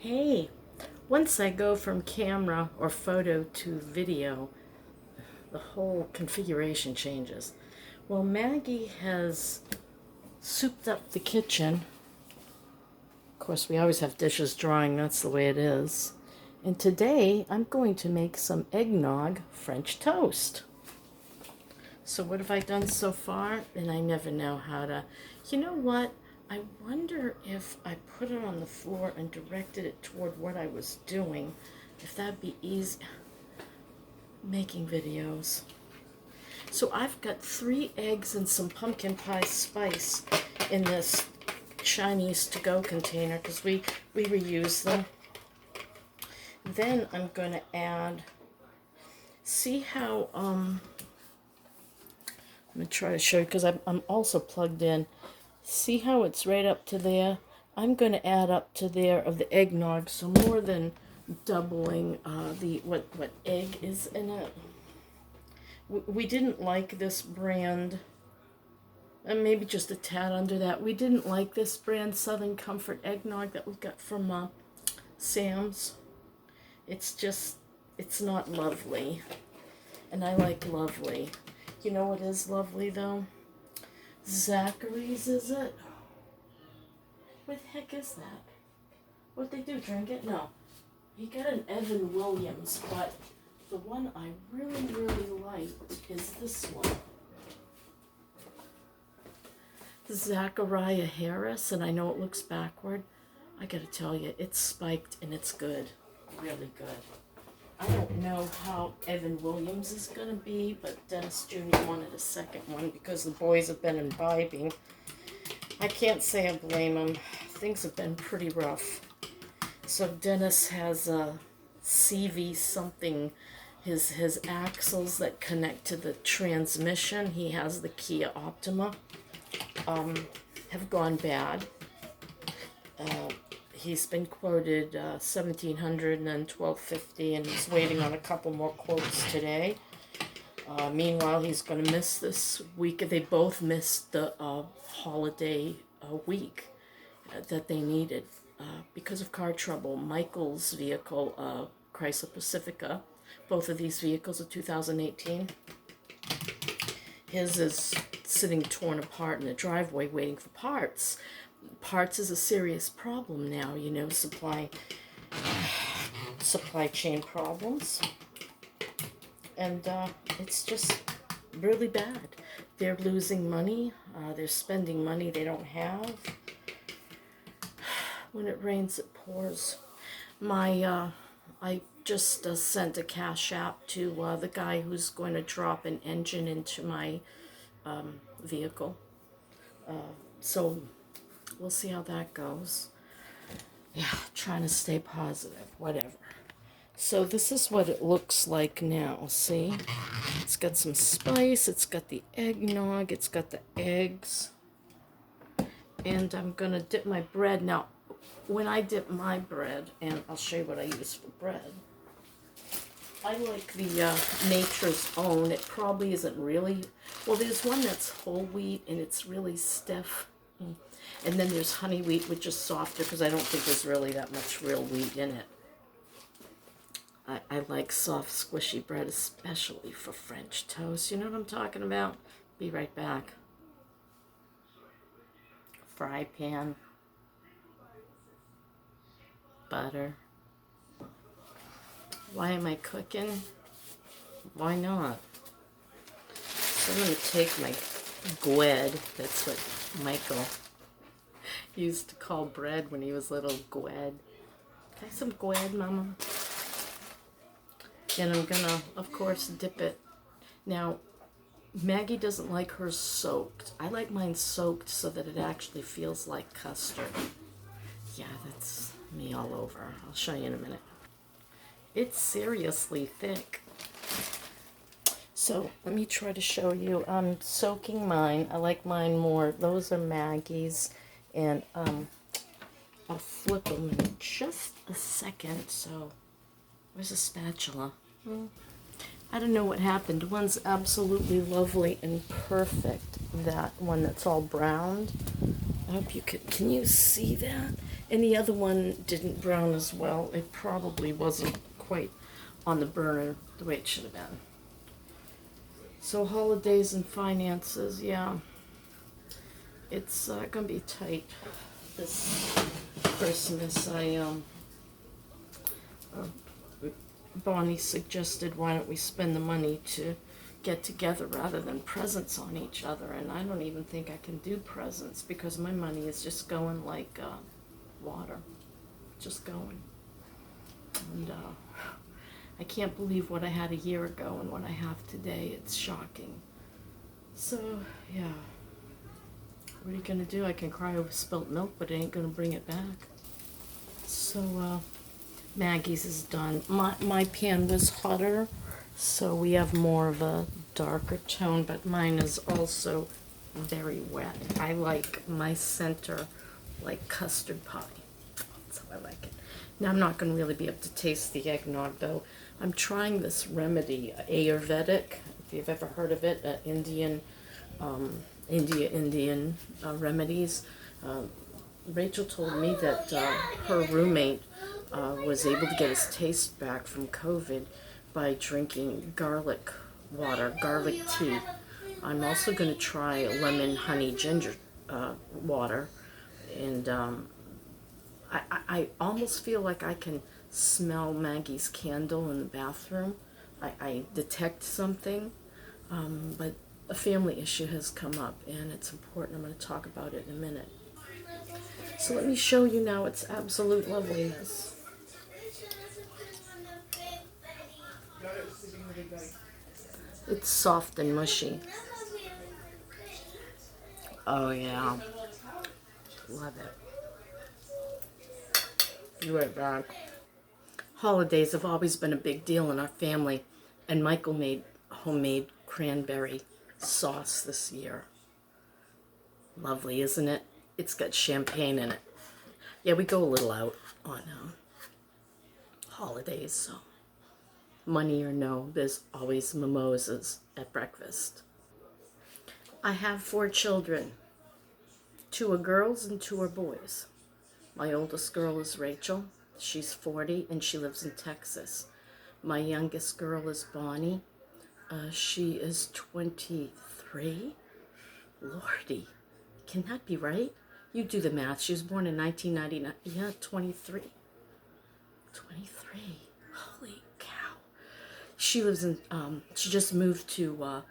Hey, once I go from camera or photo to video, the whole configuration changes. Well, Maggie has souped up the kitchen. Of course, we always have dishes drying, that's the way it is. And today I'm going to make some eggnog French toast. So what have I done so far? And I never know how to. You know what? I wonder if I put it on the floor and directed it toward what I was doing, if that'd be easy. Making videos. So I've got 3 eggs and some pumpkin pie spice in this Chinese to-go container because we reuse them. Then I'm going to add, see how, I'm going to try to show you because I'm also plugged in. See how it's right up to there? I'm going to add up to there of the eggnog, so more than doubling the what egg is in it. We didn't like this brand, and maybe just a tad under that. We didn't like this brand Southern Comfort eggnog that we got from Sam's. It's not lovely, and I like lovely. You know what is lovely though? Zachary's, is it? What the heck is that? What'd they do, drink it? No. He got an Evan Williams, but the one I really, really liked is this one. Zachariah Harris, and I know it looks backward. I gotta tell you, it's spiked and it's good. Really good. I don't know how Evan Williams is going to be, but Dennis Jr. wanted a second one because the boys have been imbibing. I can't say I blame him. Things have been pretty rough. So Dennis has a CV something, his axles that connect to the transmission. He has the Kia Optima, have gone bad. He's been quoted $1,700 and then $1,250, and he's waiting on a couple more quotes today. Meanwhile, he's going to miss this week. They both missed the holiday week that they needed because of car trouble. Michael's vehicle, Chrysler Pacifica, both of these vehicles are 2018. His is sitting torn apart in the driveway waiting for parts. Parts is a serious problem now, you know, supply chain problems, and it's just really bad. They're losing money, they're spending money they don't have. When it rains it pours. I just sent a cash app to the guy who's going to drop an engine into my vehicle, so we'll see how that goes. Yeah, trying to stay positive, whatever. So this is what it looks like now, see? It's got some spice, it's got the eggnog, it's got the eggs. And I'm going to dip my bread. Now, when I dip my bread, and I'll show you what I use for bread, I like the Nature's Own. It probably isn't really, well, there's one that's whole wheat, and it's really stiff. And then there's honey wheat, which is softer because I don't think there's really that much real wheat in it. I like soft, squishy bread, especially for French toast. You know what I'm talking about? Be right back. Fry pan. Butter. Why am I cooking? Why not? So I'm going to take my gued. That's what Michael used to call bread when he was little. Gued. Can I have some gued, Mama? And I'm gonna, of course, dip it. Now, Maggie doesn't like hers soaked. I like mine soaked so that it actually feels like custard. Yeah, that's me all over. I'll show you in a minute. It's seriously thick. So let me try to show you. I'm soaking mine. I like mine more. Those are Maggie's. And I'll flip them in just a second. So, where's a spatula? I don't know what happened. One's absolutely lovely and perfect. That one that's all browned. I hope you can you see that? And the other one didn't brown as well. It probably wasn't quite on the burner the way it should have been. So holidays and finances, yeah. It's gonna be tight this Christmas. Bonnie suggested, why don't we spend the money to get together rather than presents on each other, and I don't even think I can do presents because my money is just going like water, just going. And I can't believe what I had a year ago and what I have today. It's shocking. So, yeah. What are you gonna do? I can cry over spilt milk, but it ain't gonna bring it back. So, Maggie's is done. My pan was hotter, so we have more of a darker tone, but mine is also very wet. I like my center like custard pie. That's how I like it. Now, I'm not going to really be able to taste the eggnog, though. I'm trying this remedy, Ayurvedic, if you've ever heard of it, Indian remedies. Rachel told me that her roommate was able to get his taste back from COVID by drinking garlic water, garlic tea. I'm also going to try lemon, honey, ginger water. And I almost feel like I can smell Maggie's candle in the bathroom. I detect something, but a family issue has come up, and it's important. I'm going to talk about it in a minute. So let me show you now its absolute loveliness. It's soft and mushy. Oh yeah, love it. Be right back. Holidays have always been a big deal in our family, and Michael made homemade cranberry sauce this year. Lovely, isn't it? It's got champagne in it. Yeah, we go a little out on holidays, so money or no, there's always mimosas at breakfast. I have 4 children. 2 are girls and 2 are boys. My oldest girl is Rachel. She's 40 and she lives in Texas. My youngest girl is Bonnie. She is 23. Lordy, can that be right? You do the math. She was born in 1999. Yeah, 23. 23. Holy cow. She lives in, she just moved to,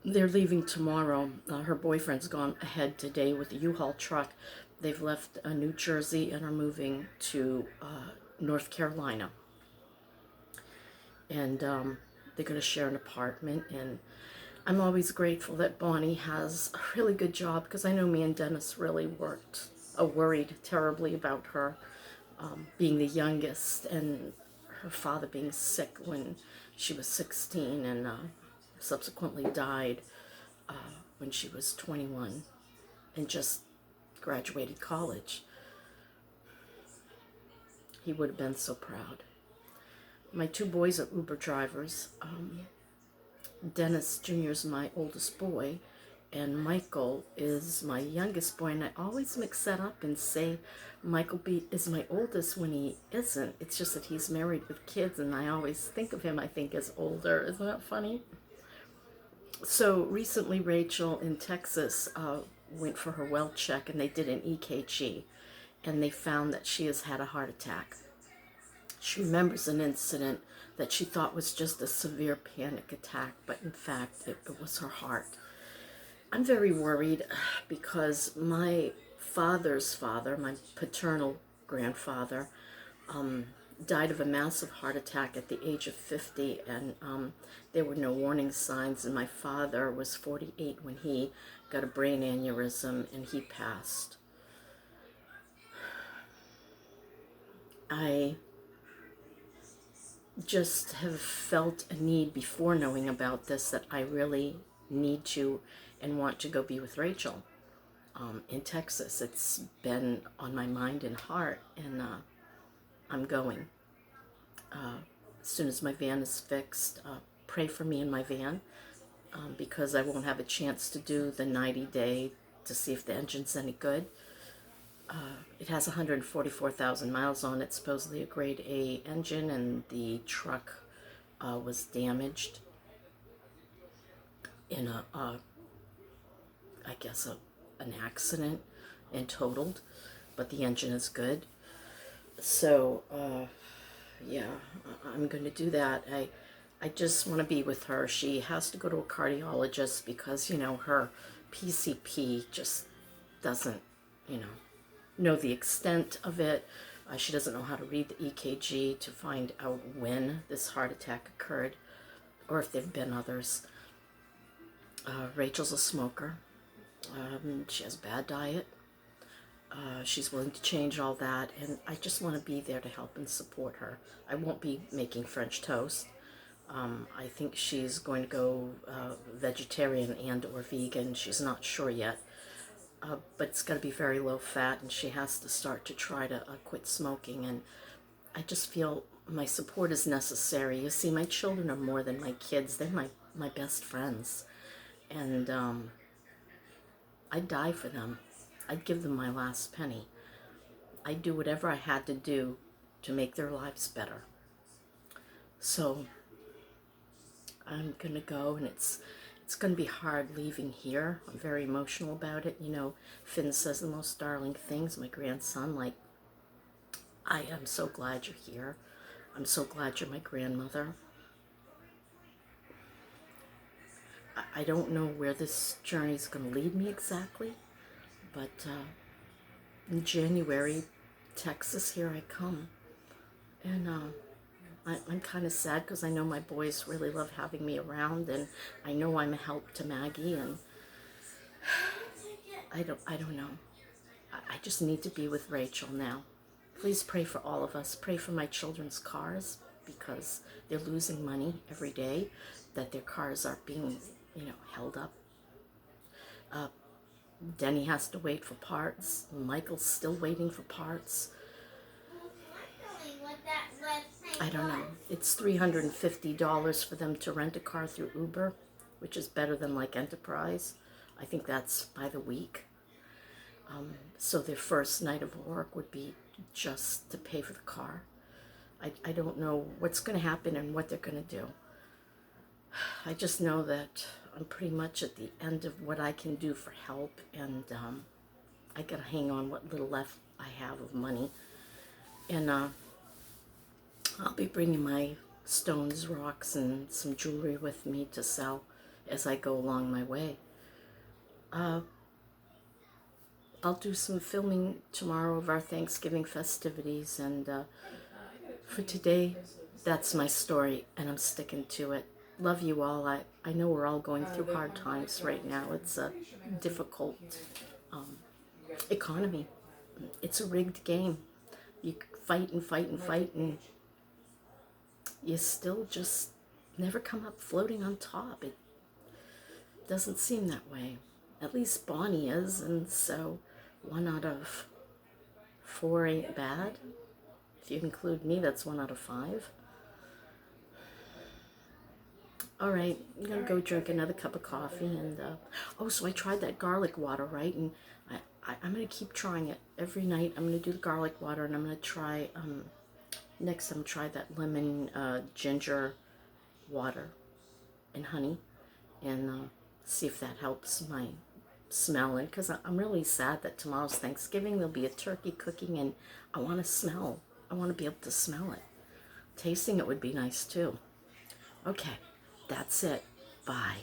they're leaving tomorrow. Her boyfriend's gone ahead today with a U-Haul truck. They've left New Jersey and are moving to North Carolina. And they're going to share an apartment. And I'm always grateful that Bonnie has a really good job, because I know me and Dennis really worried terribly about her being the youngest and her father being sick when she was 16 and subsequently died when she was 21 and just graduated college. He would have been so proud. My 2 boys are Uber drivers. Dennis Jr. is my oldest boy, and Michael is my youngest boy. And I always mix that up and say Michael is my oldest when he isn't. It's just that he's married with kids, and I always think of him, I think, as older. Isn't that funny? So recently, Rachel in Texas went for her well check, and they did an EKG, and they found that she has had a heart attack. She remembers an incident that she thought was just a severe panic attack, but in fact, it was her heart. I'm very worried because my father's father, my paternal grandfather, died of a massive heart attack at the age of 50, and there were no warning signs, and my father was 48 when he got a brain aneurysm and he passed. I just have felt a need before knowing about this that I really need to and want to go be with Rachel in Texas. It's been on my mind and heart, and I'm going. As soon as my van is fixed, pray for me in my van because I won't have a chance to do the 90-day to see if the engine's any good. It has 144,000 miles on it, supposedly a grade A engine, and the truck was damaged in I guess an accident and totaled, but the engine is good. So, yeah, I'm going to do that. I just want to be with her. She has to go to a cardiologist because, you know, her PCP just doesn't, you know the extent of it. She doesn't know how to read the EKG to find out when this heart attack occurred or if there have been others. Rachel's a smoker. She has a bad diet. She's willing to change all that, and I just want to be there to help and support her. I won't be making French toast. I think she's going to go vegetarian and or vegan. She's not sure yet. But it's got to be very low fat, and she has to start to try to quit smoking. And I just feel my support is necessary. You see, my children are more than my kids. They're my best friends. And I'd die for them. I'd give them my last penny. I'd do whatever I had to do to make their lives better. So I'm going to go, and it's going to be hard leaving here. I'm very emotional about it. You know, Finn says the most darling things. My grandson, like, I am so glad you're here. I'm so glad you're my grandmother. I don't know where this journey is going to lead me exactly, but in January, Texas, here I come. And I'm kind of sad because I know my boys really love having me around, and I know I'm a help to Maggie, and I don't know. I just need to be with Rachel now. Please pray for all of us. Pray for my children's cars because they're losing money every day, that their cars are being, held up. Denny has to wait for parts. Michael's still waiting for parts. I don't know. It's $350 for them to rent a car through Uber, which is better than like Enterprise. I think that's by the week. So their first night of work would be just to pay for the car. I don't know what's going to happen and what they're going to do. I just know that I'm pretty much at the end of what I can do for help, and I got to hang on what little left I have of money. And I'll be bringing my stones, rocks, and some jewelry with me to sell as I go along my way. I'll do some filming tomorrow of our Thanksgiving festivities, and for today, that's my story, and I'm sticking to it. Love you all. I know we're all going through hard times right now. It's a difficult economy. It's a rigged game. You fight and fight and fight, and you still just never come up floating on top. It doesn't seem that way. At least Bonnie is, and so 1 out of 4 ain't bad. If you include me, that's 1 out of 5. All right, I'm going to go drink another cup of coffee. And so I tried that garlic water, right? And I'm going to keep trying it every night. I'm going to do the garlic water, and I'm going to try, next I'm try that lemon ginger water and honey, and see if that helps my smelling, because I'm really sad that tomorrow's Thanksgiving. There'll be a turkey cooking, and I want to be able to smell it. Tasting it would be nice too. Okay, that's it. Bye.